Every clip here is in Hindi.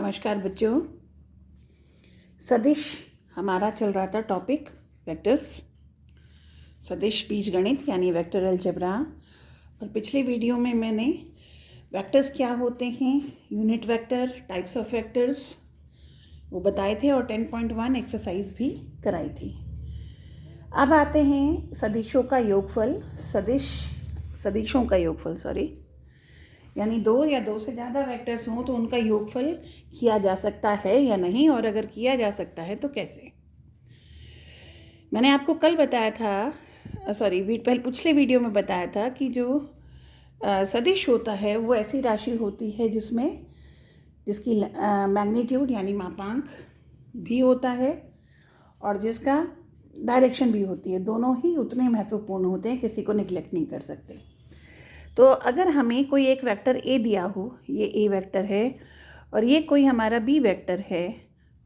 नमस्कार बच्चों। सदिश हमारा चल रहा था टॉपिक वेक्टर्स, सदिश बीजगणित यानी वेक्टर अलजेब्रा। और पिछले वीडियो में मैंने वेक्टर्स क्या होते हैं, unit vector, types of vectors वो बताए थे और 10.1 एक्सरसाइज भी कराई थी। अब आते हैं सदिशों का योगफल, सदिशों का योगफल यानी दो या दो से ज़्यादा वेक्टर्स हों तो उनका योगफल किया जा सकता है या नहीं, और अगर किया जा सकता है तो कैसे। मैंने आपको कल बताया था, पिछले वीडियो में बताया था कि जो सदिश होता है वो ऐसी राशि होती है जिसकी मैग्नीट्यूड यानी मापांक भी होता है और जिसका डायरेक्शन भी होती है। दोनों ही उतने महत्वपूर्ण होते हैं, किसी को निगलेक्ट नहीं कर सकते। तो अगर हमें कोई एक वेक्टर ए दिया हो, ये ए वेक्टर है और ये कोई हमारा बी वेक्टर है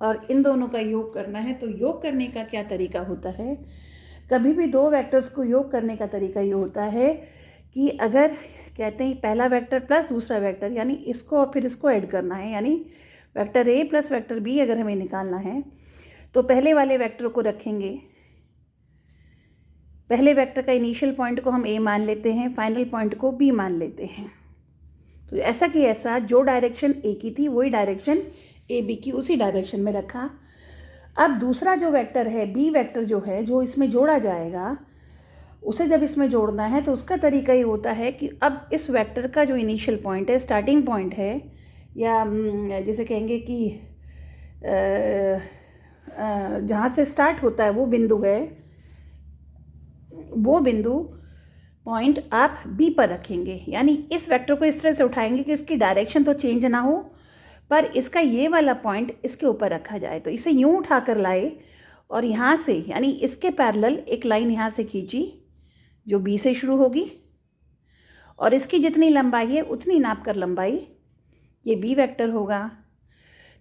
और इन दोनों का योग करना है, तो योग करने का क्या तरीका होता है। कभी भी दो वेक्टर्स को योग करने का तरीका ये होता है कि अगर कहते हैं पहला वेक्टर प्लस दूसरा वेक्टर, यानी इसको और फिर इसको ऐड करना है, यानी vector A plus vector B अगर हमें निकालना है तो पहले वाले वेक्टर को रखेंगे, पहले वेक्टर का इनिशियल पॉइंट को हम ए मान लेते हैं, फाइनल पॉइंट को बी मान लेते हैं। तो ऐसा कि ऐसा जो डायरेक्शन ए की थी वही डायरेक्शन ए बी की उसी डायरेक्शन में रखा। अब दूसरा जो वेक्टर है बी वेक्टर जो है, जो इसमें जोड़ा जाएगा, उसे जब इसमें जोड़ना है तो उसका तरीका ये होता है कि अब इस वेक्टर का जो इनिशियल पॉइंट है, स्टार्टिंग पॉइंट है, या जैसे कहेंगे कि जहाँ से स्टार्ट होता है वो बिंदु है, वो बिंदु पॉइंट आप बी पर रखेंगे। यानी इस वेक्टर को इस तरह से उठाएंगे कि इसकी डायरेक्शन तो चेंज ना हो, पर इसका ये वाला पॉइंट इसके ऊपर रखा जाए। तो इसे यूं उठा कर लाए और यहाँ से, यानी इसके पैरेलल एक लाइन यहाँ से खींची जो बी से शुरू होगी और इसकी जितनी लंबाई है उतनी नाप कर लंबाई, ये बी वेक्टर होगा।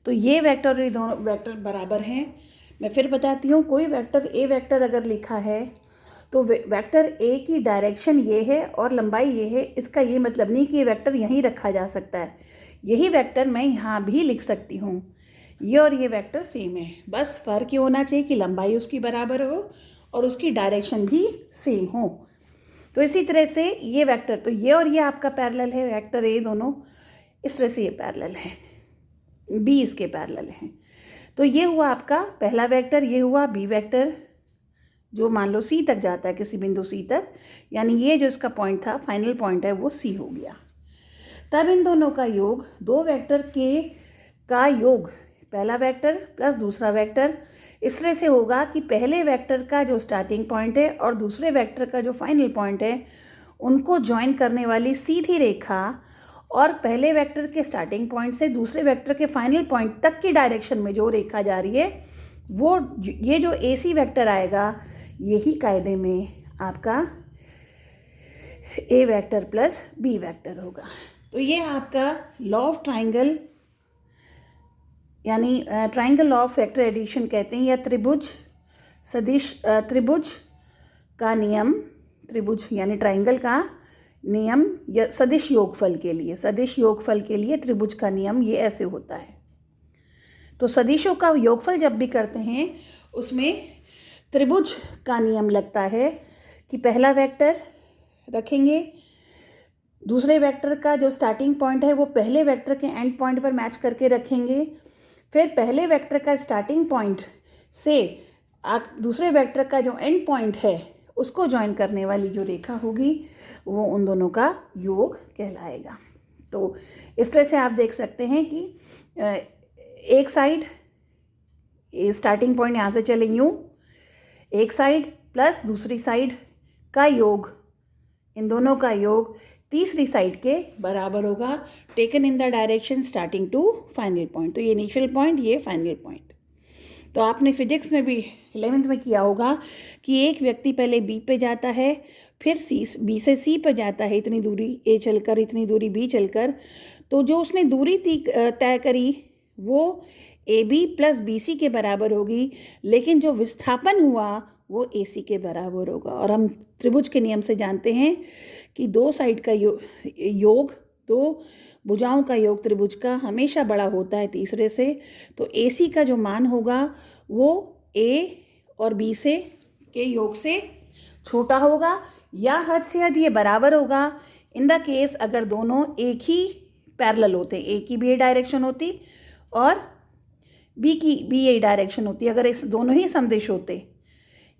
तो ये वेक्टर और ये दोनों वेक्टर बराबर हैं। मैं फिर बताती हूँ, कोई वेक्टर ए वेक्टर अगर लिखा है तो वेक्टर ए की डायरेक्शन ये है और लंबाई ये है, इसका ये मतलब नहीं कि ये वेक्टर यहीं रखा जा सकता है। यही वेक्टर मैं यहाँ भी लिख सकती हूँ, ये और ये वेक्टर सेम है, बस फ़र्क ये होना चाहिए कि लंबाई उसकी बराबर हो और उसकी डायरेक्शन भी सेम हो। तो इसी तरह से ये वेक्टर, तो ये और ये आपका पैरेलल है, वेक्टर ए दोनों इस तरह से ये पैरेलल है, बी इसके पैरेलल है। तो ये हुआ आपका पहला वेक्टर, ये हुआ बी वेक्टर जो मान लो सी तक जाता है, किसी बिंदु सी तक, यानी ये जो इसका पॉइंट था, फाइनल पॉइंट है, वो सी हो गया। तब इन दोनों का योग, दो वेक्टर का योग, पहला वेक्टर प्लस दूसरा वेक्टर, इस तरह से होगा कि पहले वेक्टर का जो स्टार्टिंग पॉइंट है और दूसरे वेक्टर का जो फाइनल पॉइंट है, उनको ज्वाइन करने वाली सीधी रेखा और पहले वेक्टर के स्टार्टिंग पॉइंट से दूसरे वेक्टर के फाइनल पॉइंट तक की डायरेक्शन में जो रेखा जा रही है, वो ये जो ए सी वेक्टर आएगा, यही कायदे में आपका ए वेक्टर प्लस बी वेक्टर होगा। तो ये आपका लॉ ऑफ ट्राइंगल, यानी ट्राइंगल ऑफ वेक्टर एडिशन कहते हैं, या त्रिभुज का नियम, त्रिभुज यानी ट्राइंगल का नियम, या सदिश योगफल के लिए त्रिभुज का नियम ये ऐसे होता है। तो सदिशों का योगफल जब भी करते हैं उसमें त्रिभुज का नियम लगता है कि पहला वेक्टर रखेंगे, दूसरे वेक्टर का जो स्टार्टिंग पॉइंट है वो पहले वेक्टर के एंड पॉइंट पर मैच करके रखेंगे, फिर पहले वेक्टर का स्टार्टिंग पॉइंट से दूसरे वेक्टर का जो एंड पॉइंट है उसको ज्वाइन करने वाली जो रेखा होगी वो उन दोनों का योग कहलाएगा। तो इस तरह से आप देख सकते हैं कि एक साइड, स्टार्टिंग पॉइंट यहाँ से चले यूँ, एक साइड प्लस दूसरी साइड का योग, इन दोनों का योग तीसरी साइड के बराबर होगा, taken in the direction starting to final point. तो ये इनिशियल पॉइंट, ये फाइनल पॉइंट। तो आपने फिजिक्स में भी 11th में किया होगा कि एक व्यक्ति पहले बी पे जाता है, फिर बी से सी पर जाता है, इतनी दूरी ए चलकर, इतनी दूरी बी चलकर। तो जो उसने दूरी तय करी वो A B plus B C के बराबर होगी, लेकिन जो विस्थापन हुआ वो ए सी के बराबर होगा। और हम त्रिभुज के नियम से जानते हैं कि दो साइड का योग, दो भुजाओं का योग त्रिभुज का हमेशा बड़ा होता है तीसरे से, तो AC का जो मान होगा वो A और B से के योग से छोटा होगा, या हद से हद ये बराबर होगा इन द केस अगर दोनों एक ही पैरेलल होते, A की भी A डायरेक्शन होती और B की भी A डायरेक्शन होती। अगर इस दोनों ही समदिश होते,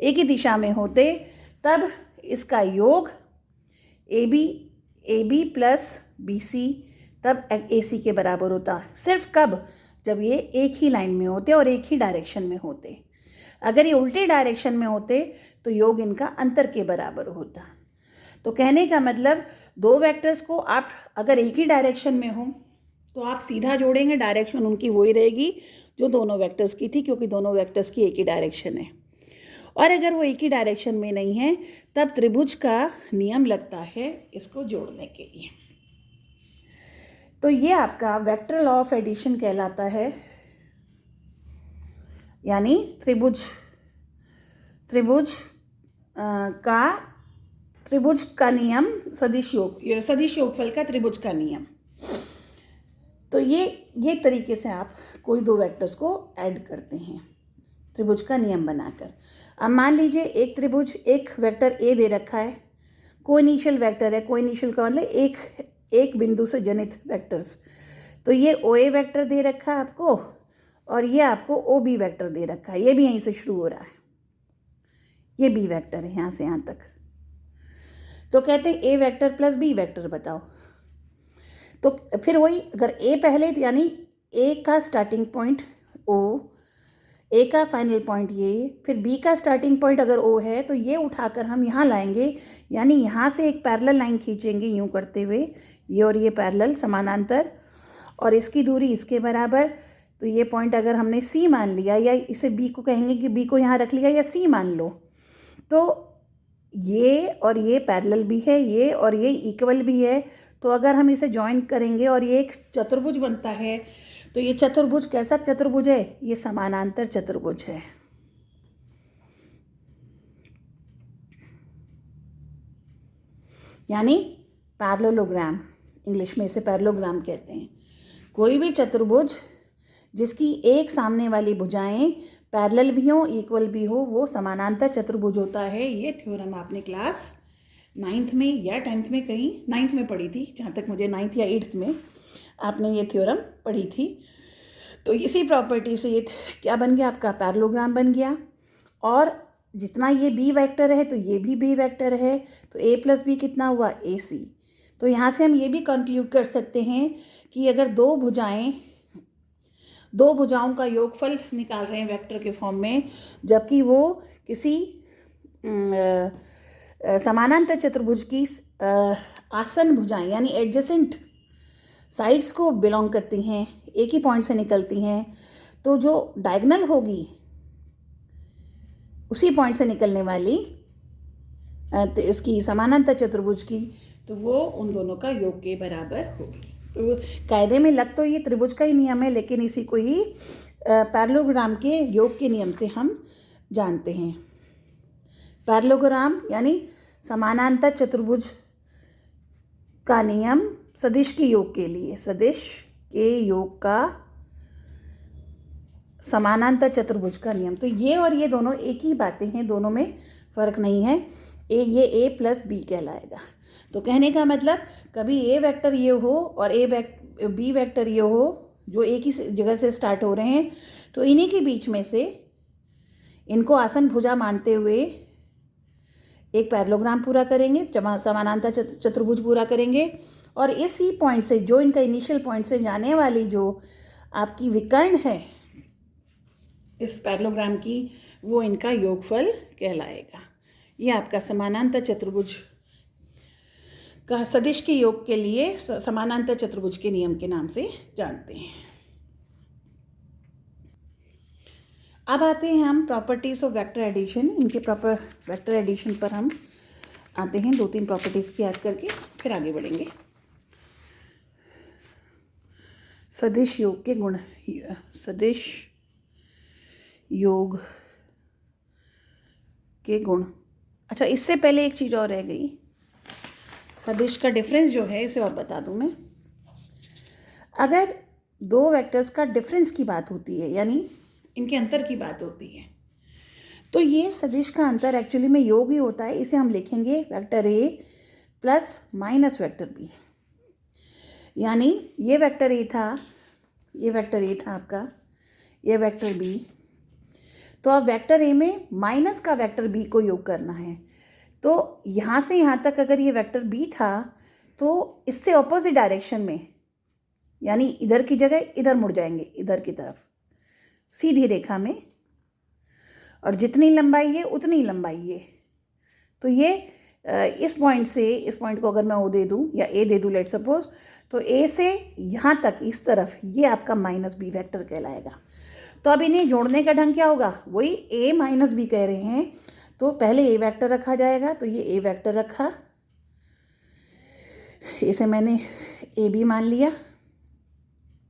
एक ही दिशा में होते, तब इसका योग AB प्लस BC तब AC के बराबर होता। सिर्फ कब? जब ये एक ही लाइन में होते और एक ही डायरेक्शन में होते। अगर ये उल्टे डायरेक्शन में होते तो योग इनका अंतर के बराबर होता। तो कहने का मतलब दो वेक्टर्स को आप अगर एक ही डायरेक्शन में हो तो आप सीधा जोड़ेंगे, डायरेक्शन उनकी वही रहेगी जो दोनों वेक्टर्स की थी, क्योंकि दोनों वेक्टर्स की एक ही डायरेक्शन है। और अगर वो एक ही डायरेक्शन में नहीं है तब त्रिभुज का नियम लगता है इसको जोड़ने के लिए। तो ये आपका वेक्टर लॉ ऑफ एडिशन कहलाता है, यानी त्रिभुज का नियम, सदिश योगफल का त्रिभुज का नियम। तो ये तरीके से आप कोई दो वेक्टर्स को ऐड करते हैं त्रिभुज का नियम बनाकर। अब मान लीजिए एक त्रिभुज, एक वेक्टर A दे रखा है, कोइनिशियल वेक्टर है। कोइनिशियल का मतलब एक बिंदु से जनित वेक्टर्स। तो ये OA वेक्टर दे रखा है आपको और ये आपको OB वेक्टर दे रखा है। ये भी यहीं से शुरू हो रहा है, ये B वेक्टर है यहाँ से यहाँ तक। तो कहते हैं A vector plus B vector बताओ। तो फिर वही, अगर A पहले यानी A का स्टार्टिंग पॉइंट O, A का फाइनल पॉइंट ये, फिर B का स्टार्टिंग पॉइंट अगर O है तो ये उठाकर हम यहाँ लाएंगे, यानी यहाँ से एक पैरेलल लाइन खींचेंगे यूँ करते हुए, ये और ये पैरेलल समानांतर, और इसकी दूरी इसके बराबर। तो ये पॉइंट अगर हमने C मान लिया, या इसे B को कहेंगे कि B को यहाँ रख लिया, या C मान लो, तो ये और ये पैरेलल भी है, ये और ये इक्वल भी है। तो अगर हम इसे ज्वाइन करेंगे और ये एक चतुर्भुज बनता है, तो ये चतुर्भुज कैसा चतुर्भुज है? ये समानांतर चतुर्भुज है। यानी पैरेललोग्राम, इंग्लिश में इसे पैरेललोग्राम कहते हैं। कोई भी चतुर्भुज जिसकी एक सामने वाली भुजाएं पैरेलल भी हो, इक्वल भी हो, वो समानांतर चतुर्भुज होता है। ये थ्योरम आपने क्लास 9th में या 10th में, कहीं 9th में पढ़ी थी, जहाँ तक मुझे 9th या 8th में आपने ये थ्योरम पढ़ी थी। तो इसी प्रॉपर्टी से ये क्या बन गया? आपका पैरेललोग्राम बन गया। और जितना ये B वेक्टर है तो ये भी B वेक्टर है, तो A प्लस B कितना हुआ? AC। तो यहाँ से हम ये भी कंक्लूड कर सकते हैं कि अगर दो भुजाओं का योगफल निकाल रहे हैं वेक्टर के फॉर्म में, जबकि वो किसी समानांतर चतुर्भुज की आसन भुजाएं यानी एडजेसेंट साइड्स को बिलोंग करती हैं, एक ही पॉइंट से निकलती हैं, तो जो डायगोनल होगी उसी पॉइंट से निकलने वाली इसकी समानांतर चतुर्भुज की, तो वो उन दोनों का योग के बराबर होगी। तो कायदे में लग तो ये त्रिभुज का ही नियम है, लेकिन इसी को ही पैरेललोग्राम के योग के नियम से हम जानते हैं। पैरेललोग्राम यानी समानांतर चतुर्भुज का नियम सदिश के योग के लिए, सदिश के योग का समानांतर चतुर्भुज का नियम। तो ये और ये दोनों एक ही बातें हैं, दोनों में फ़र्क नहीं है। ये A प्लस B कहलाएगा। तो कहने का मतलब कभी A वेक्टर ये हो और B वेक्टर ये हो, जो एक ही जगह से स्टार्ट हो रहे हैं, तो इन्हीं के बीच में से इनको आसन भुजा मानते हुए एक पैरेललोग्राम पूरा करेंगे, समानांतर चतुर्भुज पूरा करेंगे, और इसी पॉइंट से, जो इनका इनिशियल पॉइंट से जाने वाली जो आपकी विकर्ण है इस पैरेललोग्राम की, वो इनका योगफल कहलाएगा। ये आपका समानांतर चतुर्भुज का सदिश के योग के लिए समानांतर चतुर्भुज के नियम के नाम से जानते हैं। अब आते हैं हम प्रॉपर्टीज़ ऑफ वेक्टर एडिशन। इनके प्रॉपर वेक्टर एडिशन पर हम आते हैं, 2-3 प्रॉपर्टीज़ की याद करके फिर आगे बढ़ेंगे। सदिश योग के गुण, सदिश योग के गुण। अच्छा, इससे पहले एक चीज़ और रह गई, सदिश का डिफरेंस जो है इसे और बता दूं मैं। अगर दो वेक्टर्स का डिफरेंस की बात होती है, यानी इनके अंतर की बात होती है, तो ये सदिश का अंतर एक्चुअली में योग ही होता है। इसे हम लिखेंगे vector A plus minus vector B. यानी ये वेक्टर ए था, ये वेक्टर ए था आपका, ये वेक्टर बी। तो अब वेक्टर ए में माइनस का वेक्टर बी को योग करना है। तो यहाँ से यहाँ तक अगर ये वेक्टर बी था तो इससे ऑपोजिट डायरेक्शन में, यानी इधर की जगह इधर मुड़ जाएंगे, इधर की तरफ सीधी रेखा में, और जितनी लंबाई है उतनी लंबाई है। तो ये इस पॉइंट से, इस पॉइंट को अगर मैं ओ दे दूँ या ए दे दूँ लेट सपोज, तो ए से यहाँ तक इस तरफ ये आपका माइनस बी वेक्टर कहलाएगा। तो अब इन्हें जोड़ने का ढंग क्या होगा, वही ए माइनस बी कह रहे हैं, तो पहले ए वेक्टर रखा जाएगा। तो ये ए वेक्टर रखा, इसे मैंने ए बी मान लिया,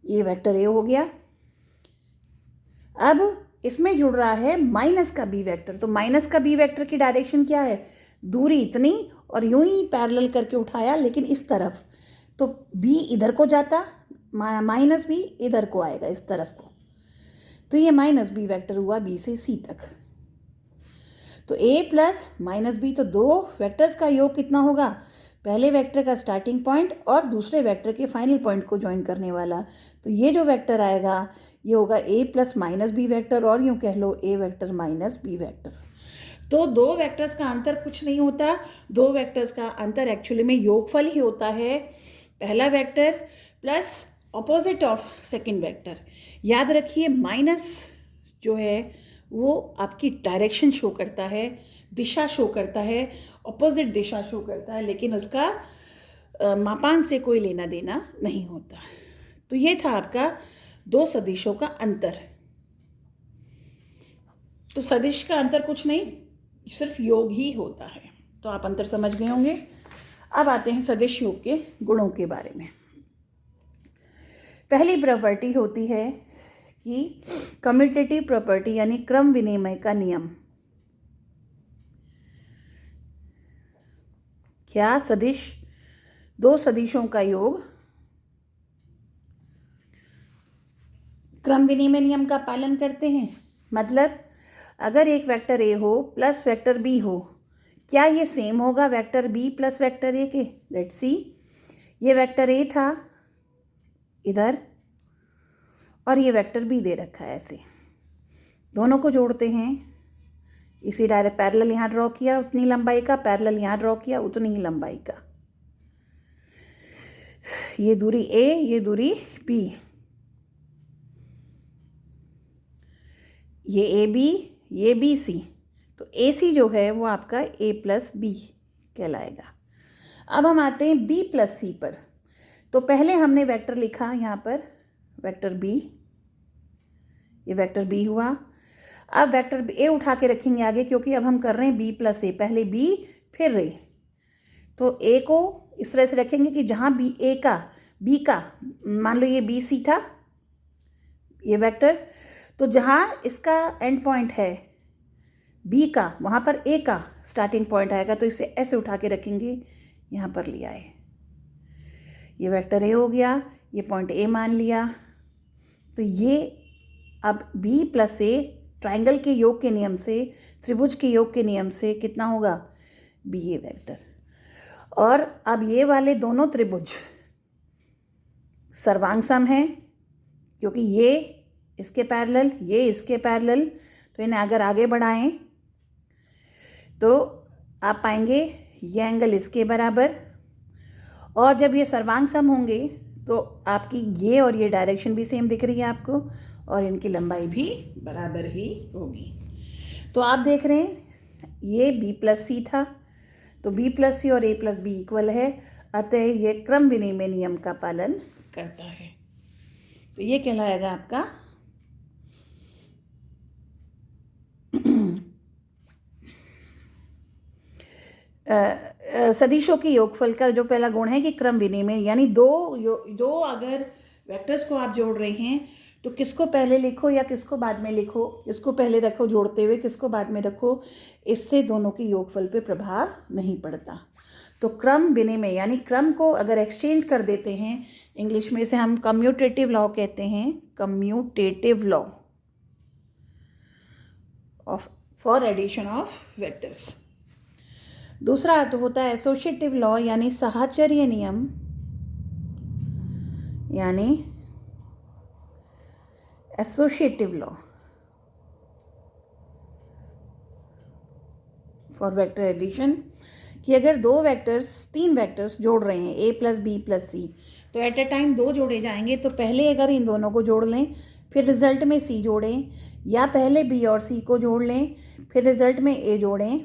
ये वेक्टर ए हो गया। अब इसमें जुड़ रहा है माइनस का बी वेक्टर। तो माइनस का बी वेक्टर की डायरेक्शन क्या है, दूरी इतनी, और यूं ही पैरेलल करके उठाया लेकिन इस तरफ, तो बी इधर को जाता, माइनस बी इधर को आएगा इस तरफ को। तो ये माइनस बी वेक्टर हुआ बी से सी तक। तो ए प्लस माइनस बी, तो दो वेक्टर्स का योग कितना होगा, पहले वेक्टर का स्टार्टिंग पॉइंट और दूसरे वेक्टर के फाइनल पॉइंट को ज्वाइन करने वाला। तो ये जो वेक्टर आएगा ये होगा ए प्लस माइनस बी वेक्टर, और यूँ कह लो ए वेक्टर माइनस बी वेक्टर। तो दो वेक्टर्स का अंतर कुछ नहीं होता, दो वेक्टर्स का अंतर एक्चुअली में योगफल ही होता है, पहला vector plus opposite of second vector. याद रखिए माइनस जो है वो आपकी डायरेक्शन शो करता है, दिशा शो करता है, ऑपोजिट दिशा शो करता है, लेकिन उसका मापांक से कोई लेना देना नहीं होता। तो ये था आपका दो सदिशों का अंतर। तो सदिश का अंतर कुछ नहीं, सिर्फ योग ही होता है। तो आप अंतर समझ गए होंगे। अब आते हैं सदिश योग के गुणों के बारे में। पहली प्रॉपर्टी होती है कि कम्यूटेटिव प्रॉपर्टी, यानी क्रम विनिमय का नियम। क्या सदिश, दो सदिशों का योग क्रम विनिमय नियम का पालन करते हैं। मतलब अगर एक वेक्टर ए हो प्लस वेक्टर बी हो, क्या ये सेम होगा vector B plus vector A के। लेट्स सी, ये वेक्टर ए था इधर और ये वेक्टर बी दे रखा है ऐसे, दोनों को जोड़ते हैं। इसी डायरेक्ट पैरेलल यहाँ ड्रॉ किया उतनी लंबाई का, पैरेलल यहाँ ड्रॉ किया उतनी ही लंबाई का। ये दूरी ए, ये दूरी बी, ये ए बी, ये बी सी। तो ए सी जो है वो आपका ए प्लस बी कहलाएगा। अब हम आते हैं बी प्लस सी पर। तो पहले हमने वेक्टर लिखा यहाँ पर वेक्टर बी, ये वेक्टर बी हुआ। अब वेक्टर ए उठा के रखेंगे आगे, क्योंकि अब हम कर रहे हैं बी प्लस ए, पहले बी फिर ए। तो ए को इस तरह से रखेंगे कि जहाँ बी ए का, बी का, मान लो ये बी सी था ये वेक्टर, तो जहाँ इसका एंड पॉइंट है बी का, वहाँ पर ए का स्टार्टिंग पॉइंट आएगा। तो इसे ऐसे उठा के रखेंगे, यहाँ पर लिया है, ये वेक्टर ए हो गया, ये पॉइंट ए मान लिया। तो ये अब बी प्लस ए ट्राइंगल के योग के नियम से, त्रिभुज के योग के नियम से कितना होगा, बी ए वेक्टर। और अब ये वाले दोनों त्रिभुज सर्वांग सम हैं, क्योंकि ये इसके पैरेलल, ये इसके पैरेलल। तो इन्हें अगर आगे बढ़ाएं तो आप पाएंगे ये एंगल इसके बराबर, और जब ये सर्वांग सम होंगे तो आपकी ये और ये डायरेक्शन भी सेम दिख रही है आपको, और इनकी लंबाई भी बराबर ही होगी। तो आप देख रहे हैं ये बी प्लस सी था, तो बी प्लस सी और ए प्लस बी इक्वल है, अतः ये क्रम विनिमय नियम का पालन करता है। तो ये कहलाएगा आपका सदिशों के योगफल का जो पहला गुण है कि क्रम विनिमय, यानी दो अगर वेक्टर्स को आप जोड़ रहे हैं तो किसको पहले लिखो या किसको बाद में लिखो, किसको पहले रखो जोड़ते हुए, किसको बाद में रखो, इससे दोनों के योगफल पे प्रभाव नहीं पड़ता। तो क्रम विनिमय यानी क्रम को अगर एक्सचेंज कर देते हैं, इंग्लिश में इसे हम कम्यूटेटिव लॉ कहते हैं, commutative law of for addition of vectors. दूसरा तो होता है एसोसिएटिव लॉ यानी साहचर्य नियम, यानी associative law for vector addition, कि अगर तीन वेक्टर्स जोड़ रहे हैं A plus B plus C, तो एट ए टाइम दो जोड़े जाएंगे। तो पहले अगर इन दोनों को जोड़ लें फिर रिजल्ट में सी जोड़ें, या पहले बी और सी को जोड़ लें फिर रिजल्ट में ए जोड़ें,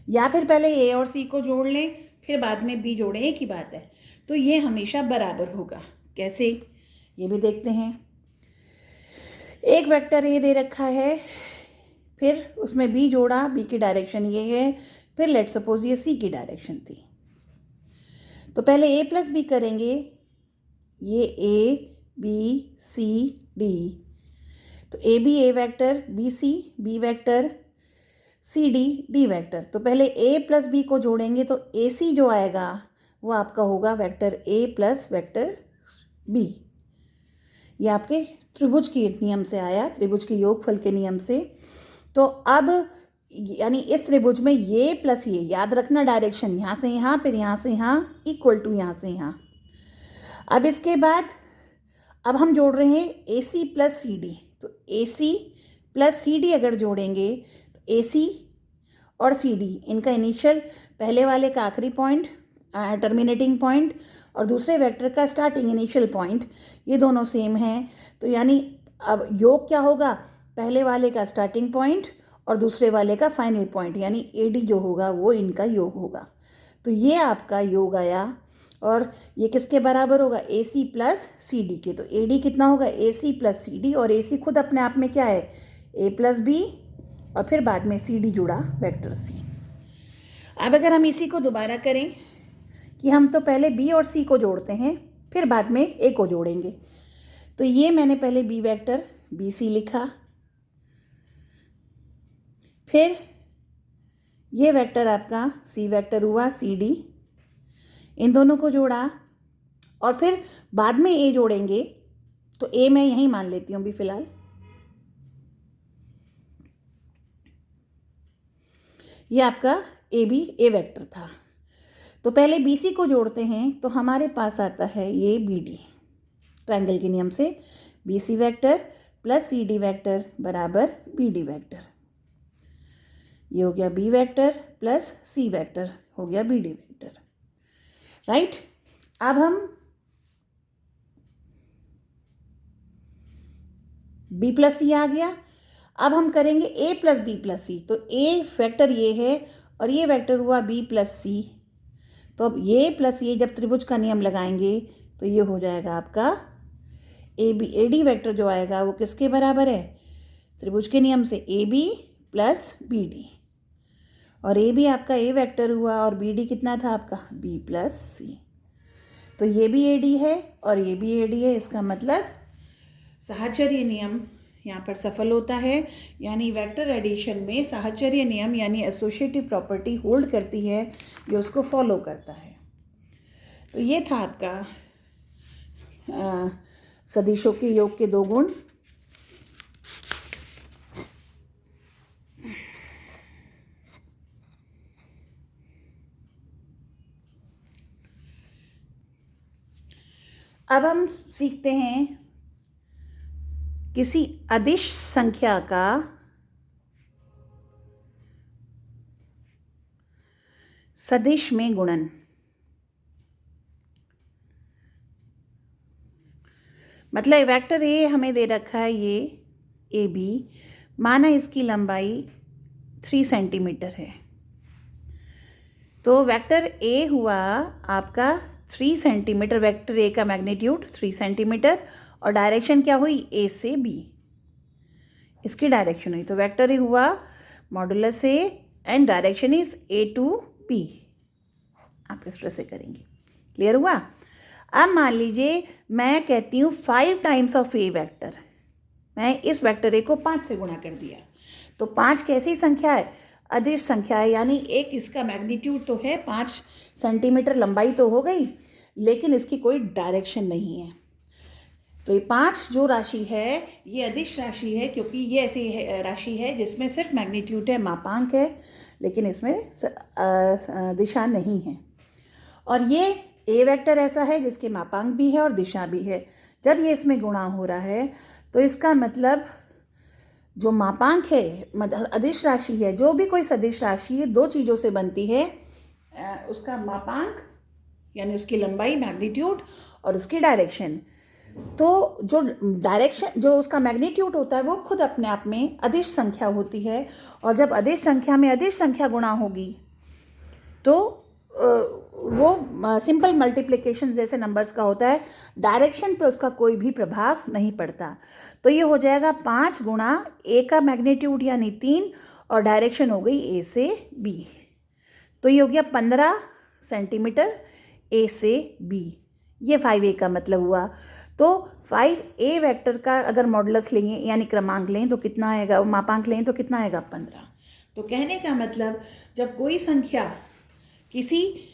या फिर पहले ए और सी को जोड़ लें फिर बाद में बी जोड़ें, एक ही बात है। तो ये हमेशा बराबर होगा। कैसे, ये भी देखते हैं। एक वेक्टर ए दे रखा है, फिर उसमें बी जोड़ा, बी की डायरेक्शन ये है, फिर लेट सपोज ये सी की डायरेक्शन थी। तो पहले ए प्लस बी करेंगे, ये ए बी सी डी, तो A B A vector, B C B vector, C D D vector. तो पहले ए प्लस बी को जोड़ेंगे तो ए सी जो आएगा वो आपका होगा vector A plus vector B. ये आपके त्रिभुज के नियम से आया, त्रिभुज के योगफल के नियम से। तो अब यानी इस त्रिभुज में ये प्लस ये, याद रखना डायरेक्शन यहाँ से यहाँ, फिर यहाँ से यहाँ, इक्वल टू यहाँ से यहाँ। अब इसके बाद अब हम जोड़ रहे हैं ए सी प्लस सी डी। तो ए सी प्लस सी डी अगर जोड़ेंगे तो ए सी और सी डी, इनका इनिशियल, पहले वाले का आखिरी पॉइंट टर्मिनेटिंग पॉइंट और दूसरे वेक्टर का स्टार्टिंग इनिशियल पॉइंट, ये दोनों सेम हैं। तो यानी अब योग क्या होगा, पहले वाले का स्टार्टिंग पॉइंट और दूसरे वाले का फाइनल पॉइंट, यानी ए डी जो होगा वो इनका योग होगा। तो ये आपका योग आया। और ये किसके बराबर होगा, ए सी प्लस सी डी के। तो ए डी कितना होगा, ए सी प्लस सी डी, और ए सी खुद अपने आप में क्या है, ए प्लस बी, और फिर बाद में सी डी जुड़ा वेक्टर सी। अब अगर हम इसी को दोबारा करें कि हम तो पहले बी और सी को जोड़ते हैं फिर बाद में ए को जोड़ेंगे। तो ये मैंने पहले बी वेक्टर बी सी लिखा, फिर ये वेक्टर आपका सी वेक्टर हुआ सी डी, इन दोनों को जोड़ा, और फिर बाद में ए जोड़ेंगे। तो ए मैं यहीं मान लेती हूँ अभी फ़िलहाल। ये आपका ए बी ए वेक्टर था। तो पहले बी सी को जोड़ते हैं तो हमारे पास आता है ये बी डी, ट्रायंगल के नियम से B C vector plus C D vector बराबर बी डी वेक्टर। ये हो गया B vector plus C vector हो गया बी डी वेक्टर, राइट। अब हम बी प्लस सी आ गया। अब हम करेंगे ए प्लस बी प्लस सी। तो ए वेक्टर ये है और ये वेक्टर हुआ बी प्लस सी। तो अब ये प्लस ये जब त्रिभुज का नियम लगाएंगे तो ये हो जाएगा आपका A B, A D vector जो आएगा वो किसके बराबर है, त्रिभुज के नियम से A B plus B D. और ए बी आपका ए वेक्टर हुआ और बी डी कितना था आपका बी प्लस सी। तो ये भी ए डी है और ये भी ए डी है। इसका मतलब साहचर्य नियम यहाँ पर सफल होता है, यानी वेक्टर एडिशन में साहचर्य नियम यानी एसोसिएटिव प्रॉपर्टी होल्ड करती है, ये उसको फॉलो करता है। तो ये था आपका सदिशों के योग के दो गुण। अब हम सीखते हैं किसी अदिश संख्या का सदिश में गुणन। मतलब वेक्टर ए हमें दे रखा है, ये ए बी, माना इसकी लंबाई 3 सेंटीमीटर है। तो वेक्टर ए हुआ आपका 3 सेंटीमीटर, वेक्टर ए का मैग्नीट्यूड 3 सेंटीमीटर, और डायरेक्शन क्या हुई, ए से बी, इसकी डायरेक्शन हुई। तो वेक्टर ए हुआ modulus A and direction is A to B. आप इस तरह से करेंगे, क्लियर हुआ। अब मान लीजिए मैं कहती हूँ 5 टाइम्स ऑफ ए वेक्टर, मैं इस वेक्टर ए को 5 से गुणा कर दिया। तो 5 कैसी संख्या है, अदिश संख्या है, यानी एक इसका मैग्नीट्यूड तो है 5 सेंटीमीटर लंबाई तो हो गई, लेकिन इसकी कोई डायरेक्शन नहीं है। तो ये 5 जो राशि है ये अदिश राशि है, क्योंकि ये ऐसी राशि है जिसमें सिर्फ मैग्नीट्यूड है, मापांक है, लेकिन इसमें दिशा नहीं है। और ये ए वेक्टर ऐसा है जिसके मापांक भी है और दिशा भी है। जब ये इसमें गुणा हो रहा है तो इसका मतलब जो मापांक है, अदिश राशि है, जो भी कोई सदिश राशि है, 2 चीज़ों से बनती है, उसका मापांक यानी उसकी लंबाई मैग्नीट्यूड और उसकी डायरेक्शन। तो जो डायरेक्शन, जो उसका मैग्नीट्यूड होता है वो खुद अपने आप में अदिश संख्या होती है, और जब अदिश संख्या में अदिश संख्या गुणा होगी तो वो सिंपल मल्टीप्लिकेशन जैसे नंबर्स का होता है, डायरेक्शन पे उसका कोई भी प्रभाव नहीं पड़ता। तो ये हो जाएगा 5 गुणा ए का मैग्नीट्यूड यानी 3 और डायरेक्शन हो गई ए से बी, तो ये हो गया 15 सेंटीमीटर ए से बी। ये 5a का मतलब हुआ। तो 5a वेक्टर का अगर मॉडुलस लेंगे यानी क्रमांक लें तो कितना आएगा, मापांक लें तो कितना आएगा, 15। तो कहने का मतलब जब कोई संख्या किसी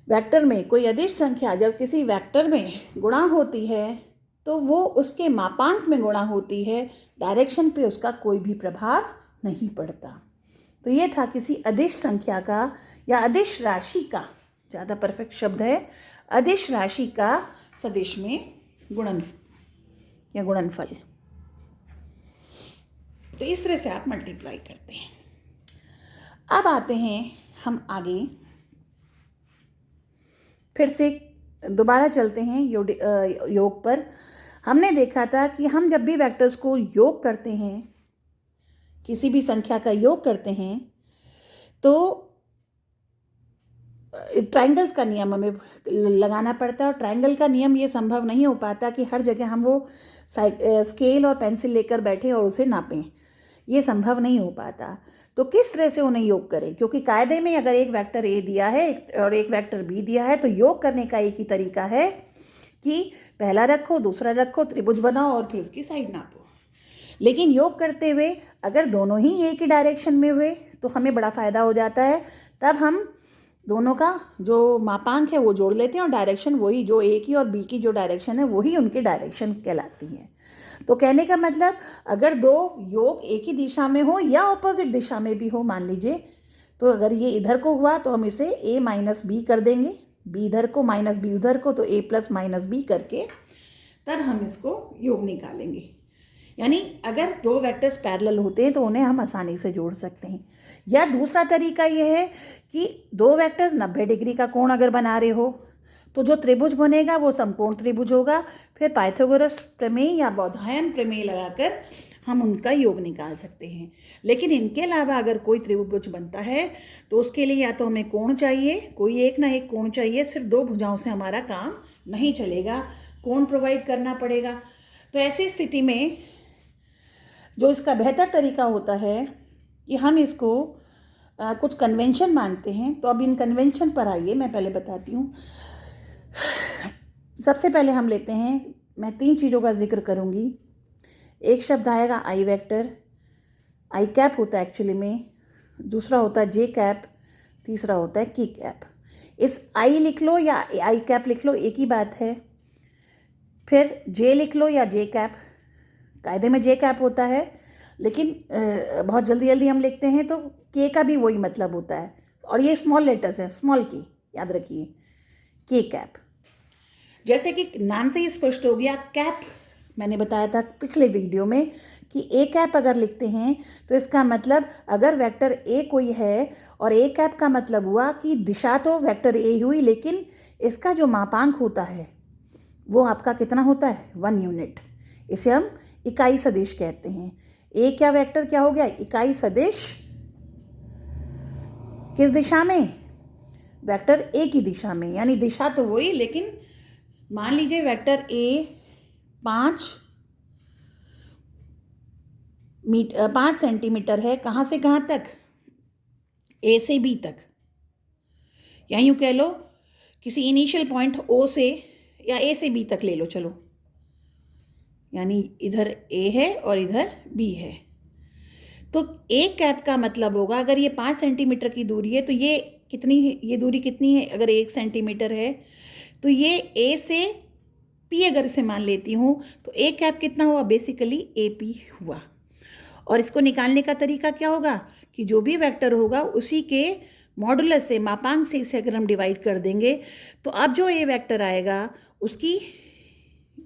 वेक्टर में, कोई अदिश संख्या जब किसी वेक्टर में गुणा होती है तो वो उसके मापांक में गुणा होती है, डायरेक्शन पे उसका कोई भी प्रभाव नहीं पड़ता। तो ये था किसी अदिश संख्या का या अदिश राशि का, ज़्यादा परफेक्ट शब्द है, अदिश राशि का सदिश में गुणन या गुणनफल। तो इस तरह से आप मल्टीप्लाई करते हैं। अब आते हैं हम आगे, फिर से दोबारा चलते हैं योग पर। हमने देखा था कि हम जब भी वेक्टर्स को योग करते हैं, किसी भी संख्या का योग करते हैं, तो ट्रायंगल्स का नियम हमें लगाना पड़ता है। और ट्रायंगल का नियम ये संभव नहीं हो पाता कि हर जगह हम वो स्केल और पेंसिल लेकर बैठें और उसे नापें, ये संभव नहीं हो पाता। तो किस तरह से उन्हें योग करें, क्योंकि कायदे में अगर एक वेक्टर ए दिया है और एक वेक्टर बी दिया है तो योग करने का एक ही तरीका है कि पहला रखो, दूसरा रखो, त्रिभुज बनाओ और फिर उसकी साइड नापो। लेकिन योग करते हुए अगर दोनों ही एक ही डायरेक्शन में हुए तो हमें बड़ा फ़ायदा हो जाता है। तब हम दोनों का जो मापांक है वो जोड़ लेते हैं और डायरेक्शन वही, जो ए की और बी की जो डायरेक्शन है वही उनकी डायरेक्शन कहलाती है। तो कहने का मतलब अगर 2 योग एक ही दिशा में हो या ऑपोजिट दिशा में भी हो, मान लीजिए, तो अगर ये इधर को हुआ तो हम इसे a माइनस बी कर देंगे, b इधर को माइनस बी उधर को, तो a प्लस माइनस बी करके तब हम इसको योग निकालेंगे। यानी अगर 2 वेक्टर्स पैरेलल होते हैं तो उन्हें हम आसानी से जोड़ सकते हैं। या दूसरा तरीका यह है कि 2 वेक्टर्स 90 डिग्री का कोण अगर बना रहे हो तो जो त्रिभुज बनेगा वो समकोण त्रिभुज होगा। फिर पाइथागोरस प्रमेय या बौधायन प्रमेय लगाकर हम उनका योग निकाल सकते हैं। लेकिन इनके अलावा अगर कोई त्रिभुज बनता है तो उसके लिए या तो हमें कोण चाहिए, कोई एक ना एक कोण चाहिए, सिर्फ 2 भुजाओं से हमारा काम नहीं चलेगा, कोण प्रोवाइड करना पड़ेगा। तो ऐसी स्थिति में जो इसका बेहतर तरीका होता है कि हम इसको कुछ कन्वेंशन मानते हैं। तो अब इन कन्वेंशन पर आइए, मैं पहले बताती हूँ। सबसे पहले हम लेते हैं, मैं 3 चीज़ों का जिक्र करूँगी। एक शब्द आएगा आई वेक्टर, आई कैप होता है एक्चुअली में, दूसरा होता है जे कैप, तीसरा होता है की कैप। इस आई लिख लो या आई कैप लिख लो, एक ही बात है। फिर जे लिख लो या जे कैप, कायदे में जे कैप होता है, लेकिन बहुत जल्दी जल्दी हम लिखते हैं तो के का भी वही मतलब होता है। और ये स्मॉल लेटर्स हैं, स्मॉल की, याद रखिए, के कैप। जैसे कि नाम से ही स्पष्ट हो गया, कैप मैंने बताया था पिछले वीडियो में कि ए कैप अगर लिखते हैं तो इसका मतलब अगर वेक्टर ए कोई है और ए कैप का मतलब हुआ कि दिशा तो वेक्टर ए हुई, लेकिन इसका जो मापांक होता है वो आपका कितना होता है, 1 यूनिट। इसे हम इकाई सदिश कहते हैं। ए क्या वेक्टर क्या हो गया, इकाई सदिश। किस दिशा में, वेक्टर ए की दिशा में, यानी दिशा तो वही, लेकिन मान लीजिए वेक्टर ए 5 सेंटीमीटर है, कहाँ से कहाँ तक, ए से बी तक, या यूँ कह लो किसी इनिशियल पॉइंट ओ से या ए से बी तक ले लो, चलो, यानी इधर ए है और इधर बी है। तो ए कैप का मतलब होगा, अगर ये 5 सेंटीमीटर की दूरी है तो ये कितनी है, ये दूरी कितनी है, अगर 1 सेंटीमीटर है तो ये ए से पी अगर इसे मान लेती हूँ तो ए कैप कितना हुआ, बेसिकली ए पी हुआ। और इसको निकालने का तरीका क्या होगा कि जो भी वेक्टर होगा उसी के मॉडुलस से, मापांक से इसे अगर हम डिवाइड कर देंगे तो अब जो ए वेक्टर आएगा उसकी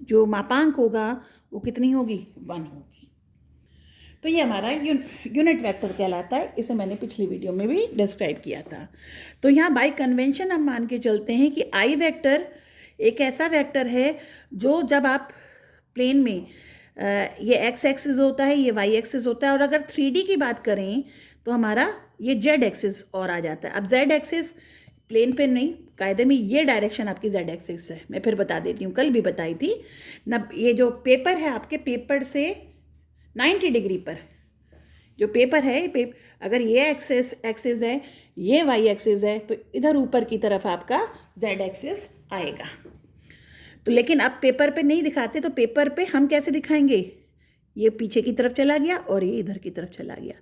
जो मापांक होगा वो कितनी होगी, 1 होगी। तो ये हमारा यूनिट वेक्टर कहलाता है। इसे मैंने पिछली वीडियो में भी डिस्क्राइब किया था। तो यहाँ बाय कन्वेंशन हम मान के चलते हैं कि आई वेक्टर एक ऐसा वेक्टर है जो जब आप प्लेन में ये एक्स एक्सिस होता है, ये वाई एक्सिस होता है, और अगर 3D की बात करें तो हमारा ये जेड एक्सिस और आ जाता है। अब जेड एक्सिस प्लेन पे नहीं, कायदे में ये डायरेक्शन आपकी जेड एक्सिस है। मैं फिर बता देती हूँ, कल भी बताई थी ना। ये जो पेपर है आपके पेपर से 90 डिग्री पर जो पेपर है, अगर ये एक्सिस है, ये वाई एक्सिस है, तो इधर ऊपर की तरफ आपका जेड एक्सिस आएगा। तो लेकिन अब पेपर पे नहीं दिखाते, तो पेपर पे हम कैसे दिखाएंगे, ये पीछे की तरफ चला गया और ये इधर की तरफ चला गया,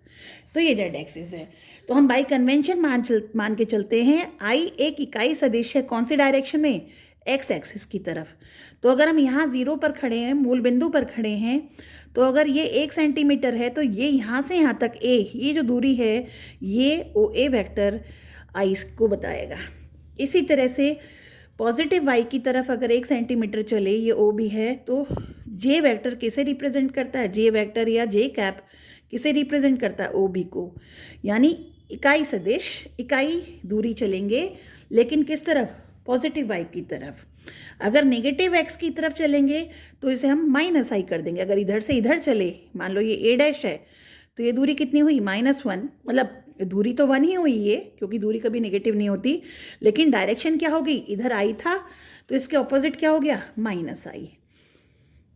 तो ये जेड एक्सिस है। तो हम बाई कन्वेंशन मान के चलते हैं आई एक इकाई सदिश है, कौन सी डायरेक्शन में, एक्स एक्सिस की तरफ। तो अगर हम यहाँ 0 पर खड़े हैं, मूल बिंदु पर खड़े हैं, तो अगर ये 1 सेंटीमीटर है तो ये यहाँ से यहाँ तक ए, ये जो दूरी है, ये ओ ए वेक्टर आई को बताएगा। इसी तरह से पॉजिटिव वाई की तरफ अगर 1 सेंटीमीटर चले, ये ओ भी है, तो जे वेक्टर किसे रिप्रेजेंट करता है, जे वेक्टर या जे कैप किसे रिप्रेजेंट करता है, ओ बी को। यानी इकाई सदिश इकाई दूरी चलेंगे, लेकिन किस तरफ, पॉजिटिव वाई की तरफ। अगर नेगेटिव एक्स की तरफ चलेंगे तो इसे हम माइनस आई कर देंगे। अगर इधर से इधर चले, मान लो ये ए डैश है, तो ये दूरी कितनी हुई, -1, मतलब दूरी तो 1 ही हुई ये, क्योंकि दूरी कभी नेगेटिव नहीं होती, लेकिन डायरेक्शन क्या होगी, इधर आई था तो इसके ऑपोजिट क्या हो गया, -i।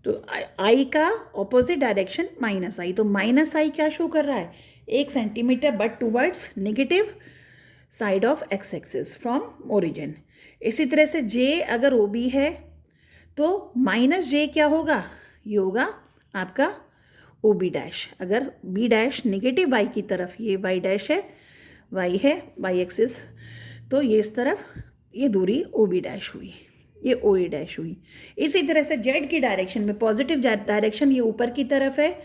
तो आई का ऑपोजिट डायरेक्शन -i, तो -i क्या शो कर रहा है, 1 centimetre, but towards negative side of x axis from origin. इसी तरह से जे अगर ओ बी है तो -j क्या होगा, ये होगा आपका ओ बी डैश। अगर बी डैश नेगेटिव वाई की तरफ, ये वाई डैश है, वाई एक्सिस, तो ये इस तरफ ये दूरी ओ बी डैश हुई, ये ओ ए डैश हुई। इसी तरह से जेड की डायरेक्शन में पॉजिटिव डायरेक्शन ये ऊपर की तरफ है,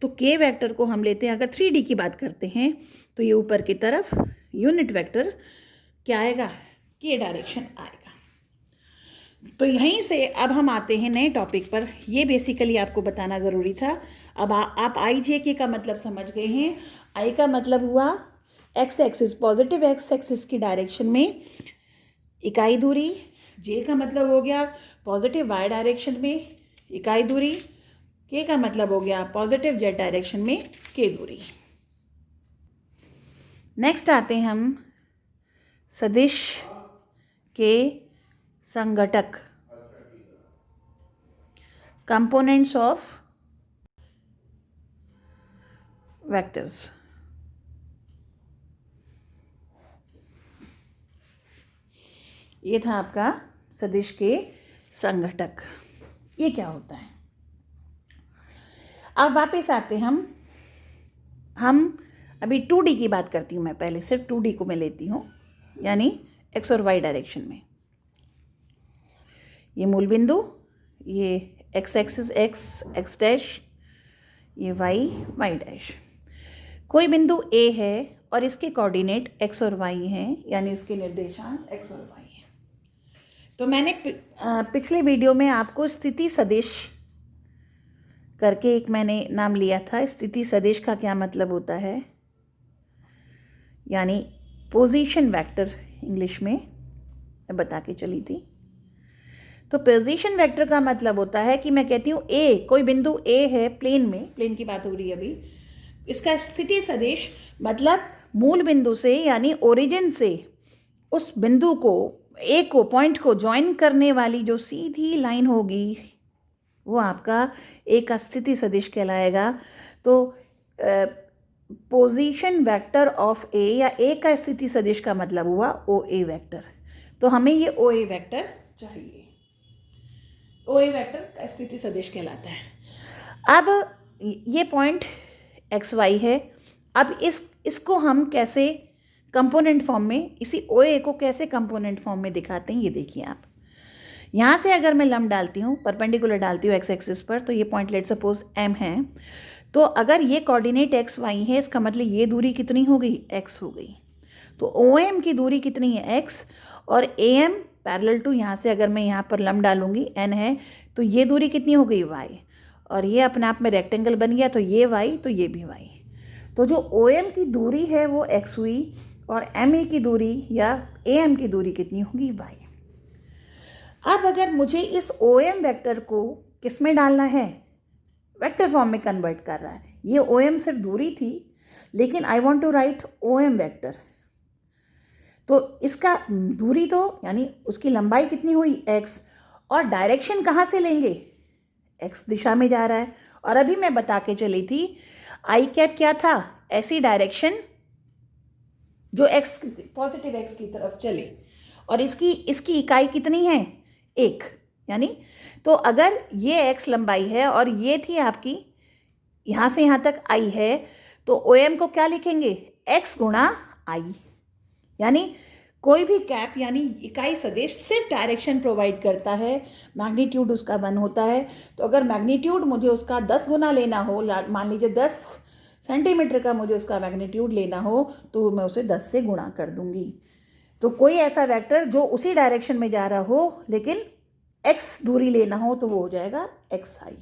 तो के वेक्टर को हम लेते हैं, अगर 3D की बात करते हैं तो ये ऊपर की तरफ यूनिट वेक्टर क्या आएगा, के डायरेक्शन आएगा। तो यहीं से अब हम आते हैं नए टॉपिक पर। ये बेसिकली आपको बताना ज़रूरी था। अब आप आई जे के का मतलब समझ गए हैं। आई का मतलब हुआ x axis, positive x axis की डायरेक्शन में इकाई दूरी। जे का मतलब हो गया पॉजिटिव वाई डायरेक्शन में इकाई दूरी। के का मतलब हो गया पॉजिटिव जेड डायरेक्शन में के दूरी। नेक्स्ट आते हैं हम सदिश के संघटक, कंपोनेंट्स ऑफ वेक्टर्स। ये था आपका सदिश के संघटक। ये क्या होता है, अब वापस आते हम अभी 2D की बात करती हूँ मैं, पहले सिर्फ 2D को मैं लेती हूँ, यानी एक्स और वाई डायरेक्शन में। ये मूल बिंदु, ये एक्स एक्सिस एक्स डैश, ये वाई डैश। कोई बिंदु ए है और इसके कोऑर्डिनेट एक्स और वाई हैं, यानी इसके निर्देशांक एक्स और वाई हैं। तो मैंने पिछले वीडियो में आपको स्थिति सदिश करके एक मैंने नाम लिया था। स्थिति सदिश का क्या मतलब होता है, यानी पोजीशन वेक्टर इंग्लिश में मैं बता के चली थी। तो पोजीशन वेक्टर का मतलब होता है कि मैं कहती हूँ ए, कोई बिंदु ए है प्लेन में, प्लेन की बात हो रही है अभी, इसका स्थिति सदिश मतलब मूल बिंदु से यानी ओरिजिन से उस बिंदु को, ए को, पॉइंट को ज्वाइन करने वाली जो सीधी लाइन होगी वो आपका ए का स्थिति सदिश कहलाएगा। तो पोजीशन वेक्टर ऑफ ए या ए का स्थिति सदिश का मतलब हुआ ओ ए वेक्टर। तो हमें ये ओ ए वेक्टर चाहिए, ओ ए वेक्टर का स्थिति सदिश कहलाता है। अब ये पॉइंट एक्स वाई है। अब इसको हम कैसे कंपोनेंट फॉर्म में, इसी ओ ए को कैसे कंपोनेंट फॉर्म में दिखाते हैं, ये देखिए आप। यहाँ से अगर मैं लंब डालती हूँ, परपेंडिकुलर डालती हूँ एक्स एक्सिस पर, तो ये पॉइंट लेट सपोज एम है। तो अगर ये कोऑर्डिनेट एक्स वाई है, इसका मतलब ये दूरी कितनी हो गई, एक्स हो गई। तो ओ एम की दूरी कितनी है, एक्स, और ए एम पैरेलल टू, यहाँ से अगर मैं यहाँ पर लंब डालूंगी, एन है, तो ये दूरी कितनी हो गई, वाई, और ये अपने आप में रेक्टेंगल बन गया, तो ये वाई, तो ये भी वाई। तो जो ओ एम की दूरी है वो एक्स हुई, और एम ए की दूरी या ए एम की दूरी कितनी होगी, वाई। अब अगर मुझे इस ओ एम वैक्टर को किस में डालना है, वेक्टर फॉर्म में कन्वर्ट कर रहा है। ये ओ एम सिर्फ दूरी थी, लेकिन I want to write O M vector. तो इसका दूरी तो यानी उसकी लंबाई कितनी हुई, एक्स, और डायरेक्शन कहाँ से लेंगे, एक्स दिशा में जा रहा है। और अभी मैं बता के चली थी आई कैप क्या था, ऐसी डायरेक्शन जो एक्स, पॉजिटिव एक्स की तरफ चले, और इसकी इकाई कितनी है, एक, यानी तो अगर ये एक्स लंबाई है और ये थी आपकी यहाँ से यहाँ तक आई है, तो ओ एम को क्या लिखेंगे, एक्स गुणा आई। यानी कोई भी कैप यानी इकाई सदिश सिर्फ डायरेक्शन प्रोवाइड करता है, मैग्नीट्यूड उसका 1 होता है। तो अगर मैग्नीट्यूड मुझे उसका 10 गुना लेना हो, मान लीजिए 10 सेंटीमीटर का मुझे उसका मैग्नीट्यूड लेना हो, तो मैं उसे 10 से गुणा कर दूंगी। तो कोई ऐसा वेक्टर जो उसी डायरेक्शन में जा रहा हो लेकिन एक्स दूरी लेना हो, तो वो हो जाएगा एक्स आई।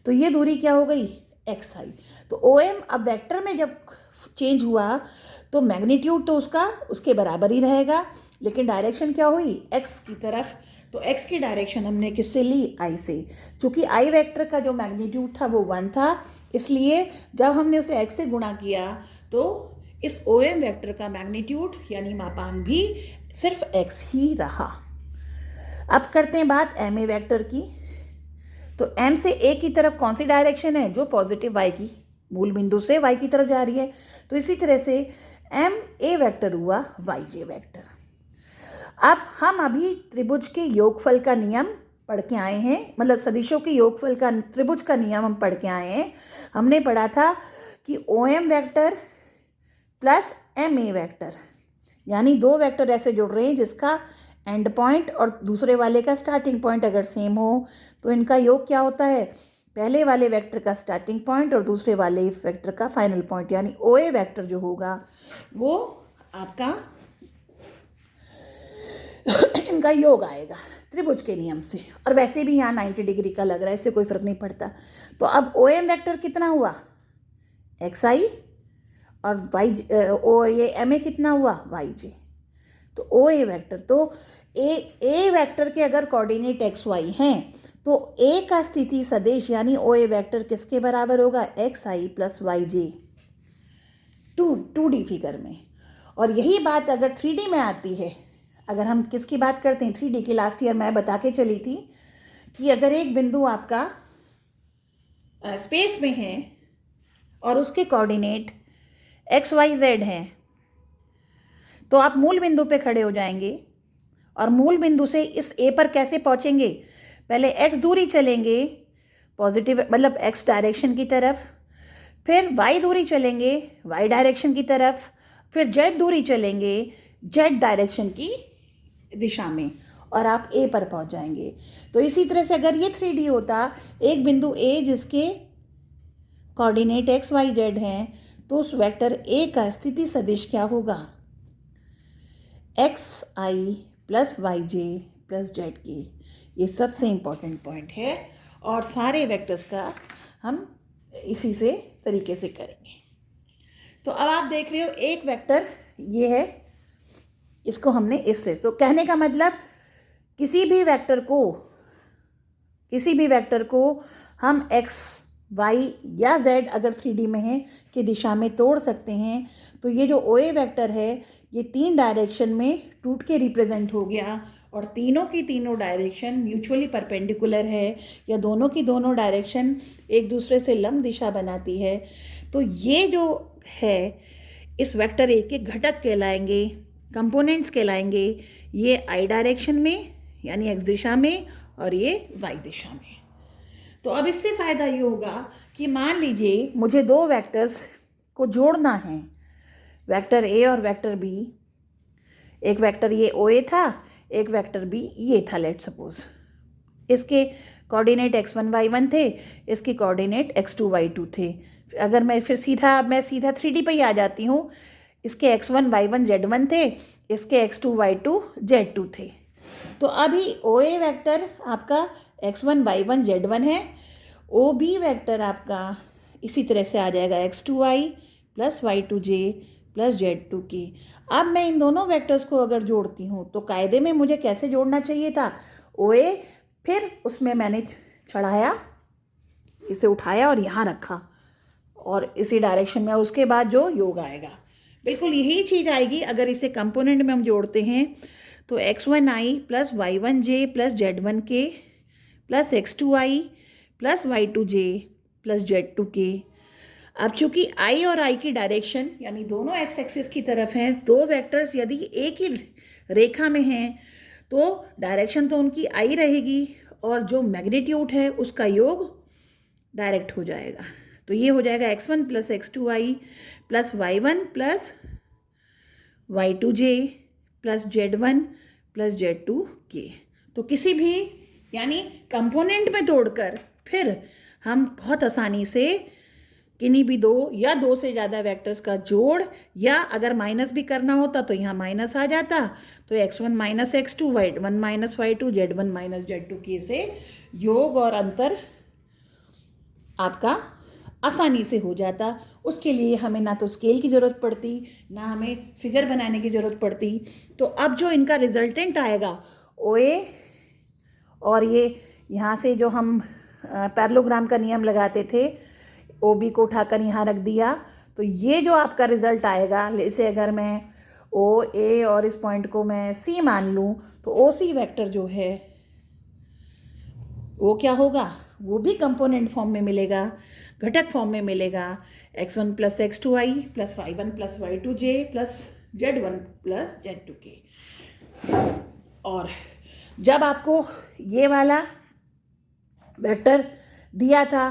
तो ये दूरी क्या हो गई, एक्स आई। तो ओ एम अब वेक्टर में जब चेंज हुआ तो मैग्नीट्यूड तो उसके बराबर ही रहेगा, लेकिन डायरेक्शन क्या हुई, एक्स की तरफ। तो एक्स की डायरेक्शन हमने किससे ली, आई से। चूँकि आई वेक्टर का जो मैग्नीट्यूड था वो 1 था, इसलिए जब हमने उसे एक्स से गुणा किया तो इस ओ एम वेक्टर का मैग्नीट्यूड यानी मापांक भी सिर्फ एक्स ही रहा। अब करते हैं बात एम ए वैक्टर की। तो एम से ए की तरफ कौन सी डायरेक्शन है, जो पॉजिटिव वाई की मूल बिंदु से वाई की तरफ जा रही है। तो इसी तरह से एम ए वैक्टर हुआ वाई जे वैक्टर। अब हम अभी त्रिभुज के योगफल का नियम पढ़ के आए हैं, मतलब सदिशों के योगफल का, त्रिभुज का नियम हम पढ़ के आए हैं। हमने पढ़ा था कि O M vector plus M A vector, यानी दो वैक्टर ऐसे जुड़ रहे हैं जिसका एंड पॉइंट और दूसरे वाले का स्टार्टिंग पॉइंट अगर सेम हो, तो इनका योग क्या होता है, पहले वाले वेक्टर का स्टार्टिंग पॉइंट और दूसरे वाले वेक्टर का फाइनल पॉइंट, यानी ओ ए वेक्टर जो होगा वो आपका इनका योग आएगा त्रिभुज के नियम से। और वैसे भी यहाँ 90 डिग्री का लग रहा है, इससे कोई फर्क नहीं पड़ता। तो अब ओ एम वैक्टर कितना हुआ, एक्स आई, और वाई ओ ये एम ए कितना हुआ, वाई जे। तो ओ ए वैक्टर, तो ए वैक्टर के अगर कोऑर्डिनेट एक्स वाई हैं, तो ए का स्थिति सदिश यानी ओ ए वैक्टर किसके बराबर होगा, एक्स आई प्लस वाई जे, 2D फिगर में। और यही बात अगर 3D में आती है, अगर हम किसकी बात करते हैं, 3D की, लास्ट ईयर मैं बता के चली थी कि अगर एक बिंदु आपका स्पेस में है और उसके कोऑर्डिनेट एक्स वाई जेड हैं, तो आप मूल बिंदु पे खड़े हो जाएंगे और मूल बिंदु से इस ए पर कैसे पहुंचेंगे, पहले एक्स दूरी चलेंगे पॉजिटिव मतलब एक्स डायरेक्शन की तरफ, फिर वाई दूरी चलेंगे वाई डायरेक्शन की तरफ, फिर जेड दूरी चलेंगे जेड डायरेक्शन की दिशा में, और आप ए पर पहुंच जाएंगे। तो इसी तरह से अगर ये 3D होता, एक बिंदु ए जिसके कोऑर्डिनेट एक्स वाई जेड हैं, तो उस वेक्टर ए का स्थिति सदिश क्या होगा, एक्स आई प्लस वाई जे प्लस जेड की। ये सबसे इम्पॉर्टेंट पॉइंट है और सारे वेक्टर्स का हम इसी से तरीके से करेंगे। तो अब आप देख रहे हो एक वेक्टर ये है, इसको हमने इस तरह, तो कहने का मतलब किसी भी वेक्टर को हम एक्स वाई या जेड अगर 3D में है की दिशा में तोड़ सकते हैं। तो ये जो ओ ए वेक्टर है ये 3 डायरेक्शन में टूट के रिप्रेजेंट हो गया, और तीनों की तीनों डायरेक्शन म्यूचुअली परपेंडिकुलर है, या दोनों की दोनों डायरेक्शन एक दूसरे से लंब दिशा बनाती है। तो ये जो है इस वेक्टर ए के घटक कहलाएंगे, कंपोनेंट्स कहलाएंगे, ये आई डायरेक्शन में यानी एक्स दिशा में और ये वाई दिशा में। तो अब इससे फ़ायदा ये होगा कि मान लीजिए मुझे दो वेक्टर्स को जोड़ना है, वेक्टर ए और वेक्टर बी। एक वेक्टर ये ओ ए था, एक वेक्टर बी ये था, लेट सपोज इसके कोऑर्डिनेट x1 y1 थे, इसके कोऑर्डिनेट x2 y2 थे। अगर मैं फिर सीधा 3D पे ही आ जाती हूँ, इसके x1 y1 z1 थे, इसके x2 y2 z2 थे। तो अभी OA वेक्टर आपका x1 y1 z1 है, OB वेक्टर आपका इसी तरह से आ जाएगा x2i plus y2j plus z2k। अब मैं इन दोनों वेक्टर्स को अगर जोड़ती हूँ तो कायदे में मुझे कैसे जोड़ना चाहिए था, OA, फिर उसमें मैंने चढ़ाया, इसे उठाया और यहाँ रखा और इसी डायरेक्शन में, उसके बाद जो योग आएगा बिल्कुल यही चीज़ आएगी। अगर इसे कंपोनेंट में हम जोड़ते हैं तो x1i plus y1j plus z1k plus x2i plus y2j plus z2k। अब चूंकि i और i की डायरेक्शन यानी दोनों x एक्सिस की तरफ हैं, दो वेक्टर्स यदि एक ही रेखा में हैं तो डायरेक्शन तो उनकी i रहेगी और जो मैग्नीट्यूड है उसका योग डायरेक्ट हो जाएगा। तो ये हो जाएगा x1 plus x2i plus y1 plus y2j plus z1 plus z2k। तो किसी भी यानी कंपोनेंट में तोड़कर फिर हम बहुत आसानी से किन्हीं भी दो या दो से ज़्यादा वेक्टर्स का जोड़, या अगर माइनस भी करना होता तो यहाँ माइनस आ जाता, तो x1 minus x2 y1 minus y2 z1 minus z2k से योग और अंतर आपका आसानी से हो जाता। उसके लिए हमें ना तो स्केल की ज़रूरत पड़ती, ना हमें फिगर बनाने की ज़रूरत पड़ती। तो अब जो इनका रिजल्टेंट आएगा OA, और ये यहाँ से जो हम पैरेललोग्राम का नियम लगाते थे, OB को उठाकर यहाँ रख दिया, तो ये जो आपका रिजल्ट आएगा, इसे अगर मैं OA और इस पॉइंट को मैं C मान लूँ तो OC वेक्टर जो है वो क्या होगा, वो भी कंपोनेंट फॉर्म में मिलेगा, घटक फॉर्म में मिलेगा। x1 plus x2i plus y1 plus y2j plus z1 plus z2k। और जब आपको ये वाला वेक्टर दिया था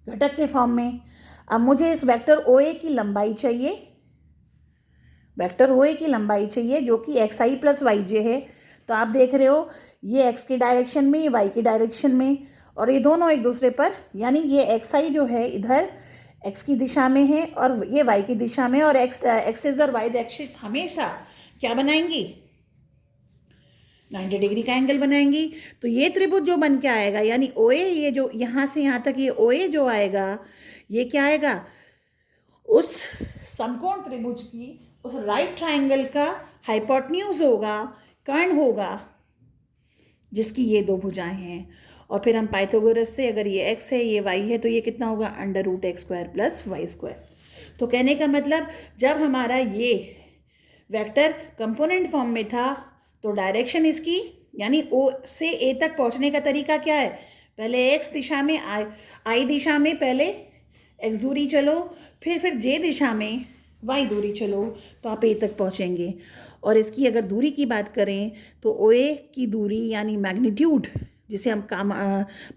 घटक के फॉर्म में, अब मुझे इस वेक्टर OA की लंबाई चाहिए, वेक्टर OA की लंबाई चाहिए जो कि xi प्लस yj है। तो आप देख रहे हो ये x की डायरेक्शन में, ये y की डायरेक्शन में, और ये दोनों एक दूसरे पर, यानी ये xi जो है इधर x की दिशा में है और ये y की दिशा में, और एक्सिस और y एक्सिस हमेशा क्या बनाएंगी, 90 डिग्री का एंगल बनाएंगी। तो ये त्रिभुज जो बन के आएगा, यानी OA, ये जो यहाँ से यहाँ तक ये OA जो आएगा, ये क्या आएगा, उस समकोण त्रिभुज की, उस राइट ट्राइंगल का हाइपोटेन्यूज होगा, कर्ण होगा, जिसकी ये दो भुजाएं हैं। और फिर हम पाइथागोरस से, अगर ये x है ये y है, तो ये कितना होगा, under root x square plus y square. तो कहने का मतलब जब हमारा ये वेक्टर कंपोनेंट फॉर्म में था तो डायरेक्शन इसकी यानी O से A तक पहुंचने का तरीका क्या है, पहले x दिशा में, I दिशा में पहले x दूरी चलो, फिर J दिशा में y दूरी चलो, तो आप A तक पहुंचेंगे। और इसकी अगर दूरी की बात करें तो OA की दूरी यानी मैग्नीट्यूड, जिसे हम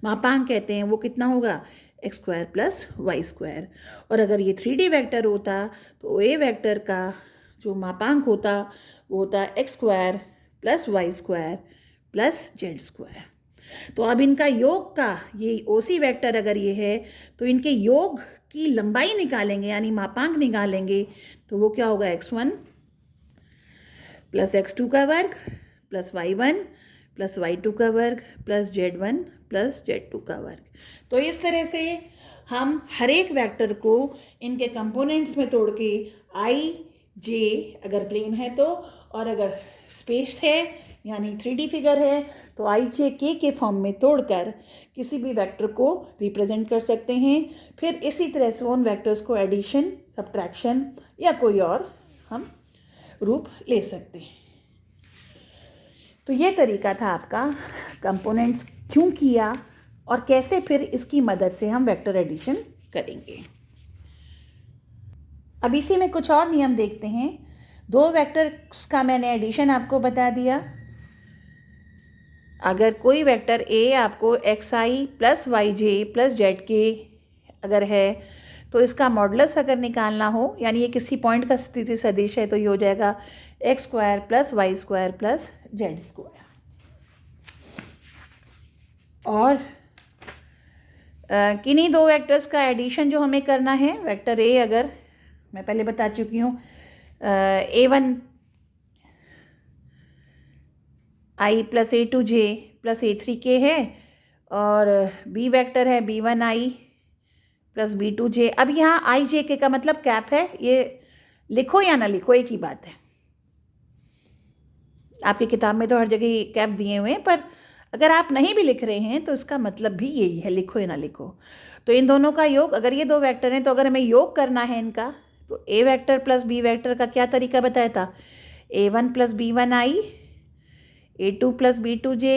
मापांक कहते हैं, वो कितना होगा, x square plus y square. और अगर ये 3D वेक्टर होता तो OA वेक्टर का जो मापांक होता वो होता x square plus y square plus z square. तो अब इनका योग का, ये OC वेक्टर अगर ये है तो इनके योग की लंबाई निकालेंगे यानी मापांक निकालेंगे, तो वो क्या होगा, x1 प्लस x2 का वर्ग प्लस y1 प्लस y2 का वर्ग प्लस z1 प्लस z2 का वर्ग। तो इस तरह से हम हर एक वेक्टर को इनके कंपोनेंट्स में तोड़ के i j अगर प्लेन है तो, और अगर स्पेस है यानी 3D फिगर है तो i j k के फॉर्म में तोड़कर किसी भी वेक्टर को रिप्रेजेंट कर सकते हैं। फिर इसी तरह से उन वेक्टर्स को एडिशन, सब्ट्रैक्शन या कोई और हम रूप ले सकते हैं। तो ये तरीका था आपका कंपोनेंट्स क्यों किया और कैसे फिर इसकी मदद से हम वेक्टर एडिशन करेंगे। अब इसी में कुछ और नियम देखते हैं। दो वेक्टर्स का मैंने एडिशन आपको बता दिया। अगर कोई वेक्टर A आपको xi plus yj plus zk अगर है तो इसका मॉडुलस अगर निकालना हो, यानी ये किसी पॉइंट का स्थिति सदिश है, तो ये हो जाएगा x square plus y square plus z square. और किन्हीं दो वेक्टर्स का एडिशन जो हमें करना है, वेक्टर ए अगर मैं पहले बता चुकी हूँ A1 I plus A2 J plus A3 K है, और बी वेक्टर है B1 I plus B2 J। अब यहाँ I J K का मतलब कैप है, ये लिखो या ना लिखो एक ही बात है। आपकी किताब में तो हर जगह कैप दिए हुए हैं, पर अगर आप नहीं भी लिख रहे हैं तो इसका मतलब भी यही है, लिखो या ना लिखो। तो इन दोनों का योग, अगर ये दो वेक्टर हैं तो अगर हमें योग करना है इनका, तो ए वेक्टर प्लस बी वेक्टर का क्या तरीका बताया था, A1 plus B1 I, A2 plus B2 J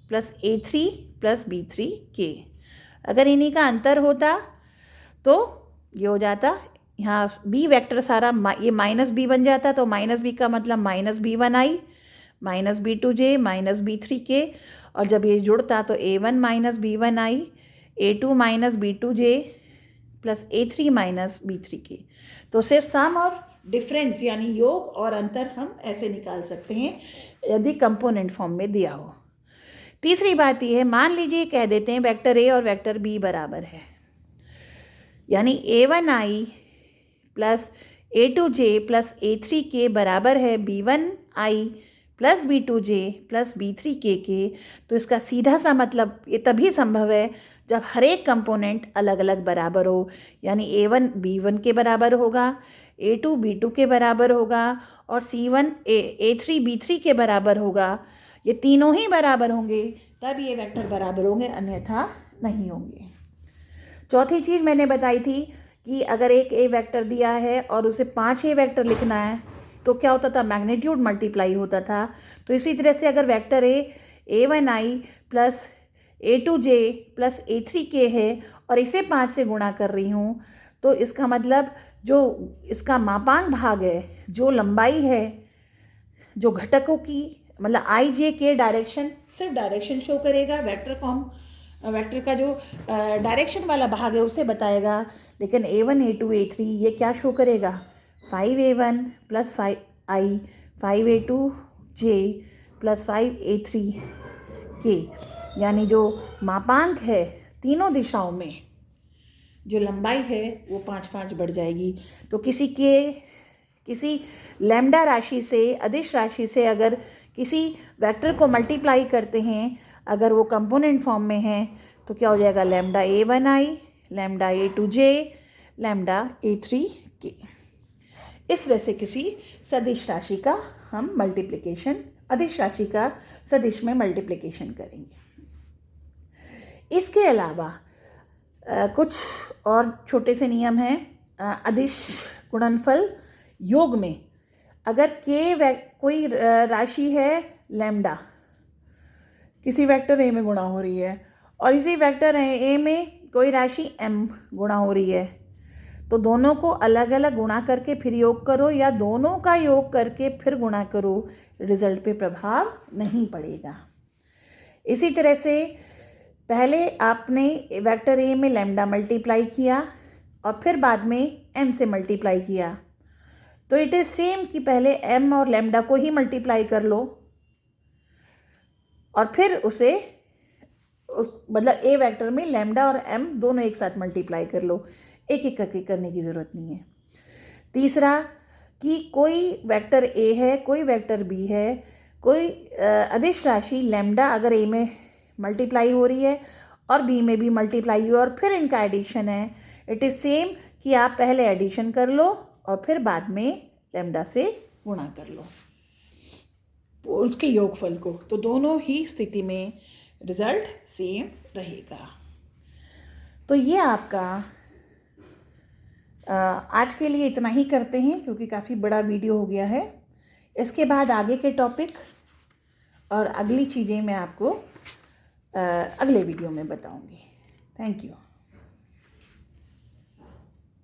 plus A3 plus B3 K। अगर इन्हीं का अंतर होता तो ये हो जाता, यहाँ बी वेक्टर सारा ये माइनस बी बन जाता, तो माइनस बी का मतलब minus B1 I minus B2 J minus B3 K, और जब ये जुड़ता तो A1 minus B1 I, A2 minus B2 J plus A3 minus B3 K। तो सिर्फ सम और डिफरेंस यानी योग और अंतर हम ऐसे निकाल सकते हैं यदि कंपोनेंट फॉर्म में दिया हो। तीसरी बात ये है, मान लीजिए कह देते हैं वेक्टर ए और वेक्टर बी बराबर है, यानी A1 I plus A2 J plus A3 K बराबर है B1 I plus B2 J plus B3 K के। तो इसका सीधा सा मतलब ये तभी संभव है जब हर एक कंपोनेंट अलग अलग बराबर हो, यानी A1 B1 के बराबर होगा, A2 B2 के बराबर होगा, और C1 A3 B3 के बराबर होगा। ये तीनों ही बराबर होंगे तब ये वेक्टर बराबर होंगे, अन्यथा नहीं होंगे। चौथी चीज़ मैंने बताई थी कि अगर एक ए वेक्टर दिया है और उसे 5 ए वेक्टर लिखना है तो क्या होता था, मैग्नीट्यूड मल्टीप्लाई होता था। तो इसी तरह से अगर vector A1 I plus A2 J plus A3 K है और इसे 5 से गुणा कर रही हूँ, तो इसका मतलब जो इसका मापांक भाग है, जो लंबाई है, जो घटकों की मतलब I J K डायरेक्शन, सिर्फ डायरेक्शन शो करेगा, वेक्टर फॉर्म वेक्टर का जो डायरेक्शन वाला भाग है उसे बताएगा। लेकिन A1 A2 A3 ये क्या शो करेगा, 5A1 plus 5I 5A2 J plus 5A3 K, यानी जो मापांक है तीनों दिशाओं में जो लंबाई है वो 5-5 बढ़ जाएगी। तो किसी लैम्डा राशि से, अदिश राशि से अगर किसी वेक्टर को मल्टीप्लाई करते हैं, अगर वो कंपोनेंट फॉर्म में है, तो क्या हो जाएगा, lambda A1 I lambda A2 J lambda A3 K। इस तरह से किसी सदिश राशि का हम मल्टीप्लिकेशन, अदिश राशि का सदिश में मल्टीप्लिकेशन करेंगे। इसके अलावा कुछ और छोटे से नियम हैं। अदिश गुणनफल योग में अगर कोई राशि है लैम्डा, किसी वेक्टर ए में गुणा हो रही है, और इसी वेक्टर ए में कोई राशि m गुणा हो रही है, तो दोनों को अलग अलग गुणा करके फिर योग करो या दोनों का योग करके फिर गुणा करो, रिजल्ट पे प्रभाव नहीं पड़ेगा। इसी तरह से पहले आपने वेक्टर ए में लैम्डा मल्टीप्लाई किया और फिर बाद में m से मल्टीप्लाई किया, तो इट इज़ सेम कि पहले m और लैम्डा को ही मल्टीप्लाई कर लो और फिर उसे मतलब ए वेक्टर में लैम्डा और m दोनों एक साथ मल्टीप्लाई कर लो, एक एक करके करने की ज़रूरत नहीं है। तीसरा कि कोई वेक्टर ए है, कोई वेक्टर बी है, कोई अदिश राशि लैम्डा अगर ए में मल्टीप्लाई हो रही है और बी में भी मल्टीप्लाई हो और फिर इनका एडिशन है, इट इज़ सेम कि आप पहले एडिशन कर लो और फिर बाद में लैम्डा से गुणा कर लो उसके योगफल को, तो दोनों ही स्थिति में रिजल्ट सेम रहेगा। तो ये आपका आज के लिए इतना ही करते हैं क्योंकि काफ़ी बड़ा वीडियो हो गया है। इसके बाद आगे के टॉपिक और अगली चीज़ें मैं आपको अगले वीडियो में बताऊंगी। Thank you.